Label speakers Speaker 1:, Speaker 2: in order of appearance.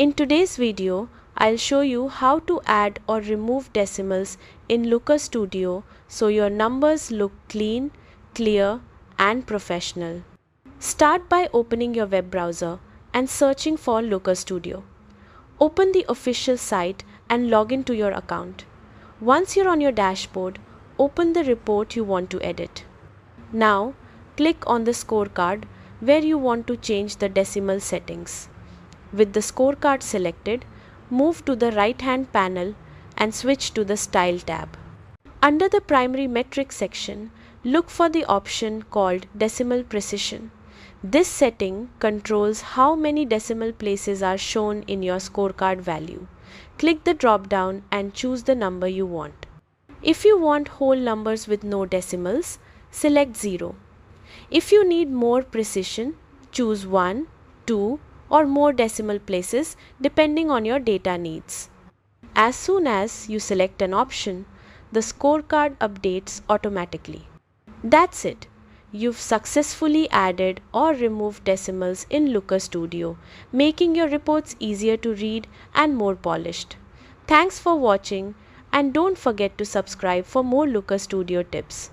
Speaker 1: In today's video, I'll show you how to add or remove decimals in Looker Studio so your numbers look clean, clear, and professional. Start by opening your web browser and searching for Looker Studio. Open the official site and log into your account. Once you're on your dashboard, open the report you want to edit. Now, click on the scorecard where you want to change the decimal settings. With the scorecard selected, move to the right-hand panel and switch to the Style tab. Under the Primary Metric section, look for the option called Decimal Precision. This setting controls how many decimal places are shown in your scorecard value. Click the drop-down and choose the number you want. If you want whole numbers with no decimals, select 0. If you need more precision, choose 1, 2, or more decimal places depending on your data needs. As soon as you select an option, the scorecard updates automatically. That's it. You've successfully added or removed decimals in Looker Studio, making your reports easier to read and more polished. Thanks for watching, and don't forget to subscribe for more Looker Studio tips.